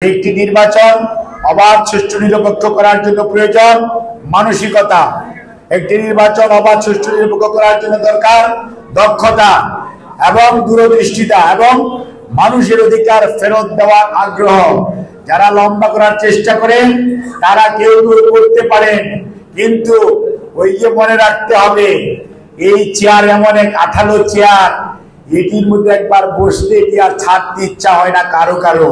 একটি নির্বাচন অবাধ সুষ্ঠু নিরপেক্ষ করার জন্য প্রয়োজন মানসিকতা। একটি নির্বাচন অবাধ সুষ্ঠু নিরপেক্ষ করার জন্য দরকার দক্ষতা এবং দূরদৃষ্টিতা এবং মানুষের অধিকার ফেরত দেওয়ার আগ্রহ। যারা লম্বা করার চেষ্টা করেন তারা কেউ কেউ করতে পারেন, কিন্তু ওই যে মনে রাখতে হবে এই চেয়ার এমন এক আঠালো চেয়ার, এটির মধ্যে একবার বসলে এটি আর ছাড়তে ইচ্ছা হয় না কারো কারো।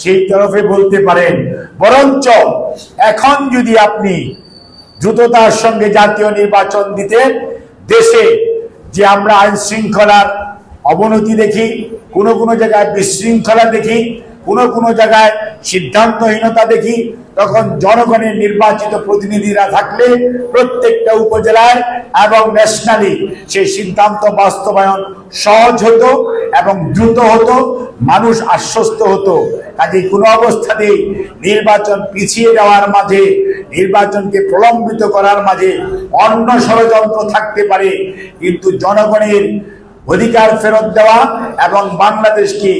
সেই তরফে বলতে পারেন বরঞ্চ এখন যদি আপনি দ্রুততার সঙ্গে জাতীয় নির্বাচন দিতে, দেশে যে আমরা আইন শৃঙ্খলার অবনতি দেখি, কোনো কোনো জায়গায় বিশৃঙ্খলা দেখি, কোনো কোনো জায়গায় সিদ্ধান্তহীনতা দেখি, তখন জনগণের নির্বাচিত প্রতিনিধিরা থাকলে প্রত্যেকটা উপজেলায় এবং ন্যাশনালি সেই সিদ্ধান্ত বাস্তবায়ন সহজ হতো এবং দ্রুত হতো, মানুষ আশ্বস্ত হতো। কাজে কোনো অবস্থাতেই নির্বাচন পিছিয়ে যাওয়ার মাঝে, নির্বাচনকে প্রলম্বিত করার মাঝে অন্য ষড়যন্ত্র থাকতে পারে, কিন্তু জনগণের অধিকার ফেরত দেওয়া এবং বাংলাদেশকে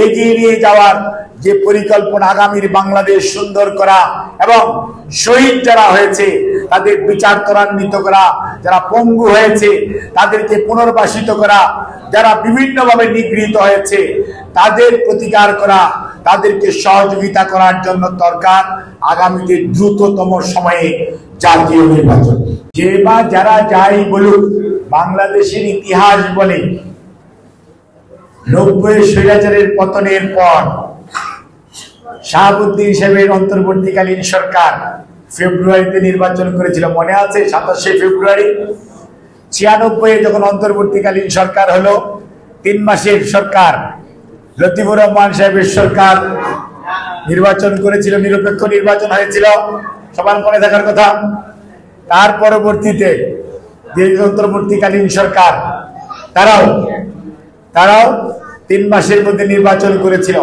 এগিয়ে নিয়ে যাওয়ার যে পরিকল্পনা, আগামীর বাংলাদেশ সুন্দর করা এবং শহীদ যারা হয়েছে তাদের বিচার ত্বরান্বিত করা, যারা পঙ্গু হয়েছে তাদেরকে পুনর্বাসিত করা, যারা বিভিন্নভাবে নিগৃহীত হয়েছে তাদের প্রতিকার করা, তাদেরকে সহযোগিতা করার জন্য দরকার আগামীতে দ্রুততম সময়ে জাতীয় নির্বাচন। যে বা যারা যাই বলুক, বাংলাদেশের ইতিহাস বলে 90 স্বৈরাচারের পতনের পর শাহাবুদ্দিন সাহেবের অন্তর্বর্তীকালীন সরকার ফেব্রুয়ারিতে নির্বাচন করেছিল, মনে আছে? 27 ফেব্রুয়ারি 96 যখন অন্তর্বর্তীকালীন সরকার হলো, 3 মাসের সরকার, লতিফুর রহমান সাহেবের সরকার নির্বাচন করেছিল, নিরপেক্ষ নির্বাচন হয়েছিল, সবার মনে থাকার কথা। তার পরবর্তীতে যে অন্তর্বর্তীকালীন সরকার তারাও 3 মাসের মধ্যে নির্বাচন করেছিল।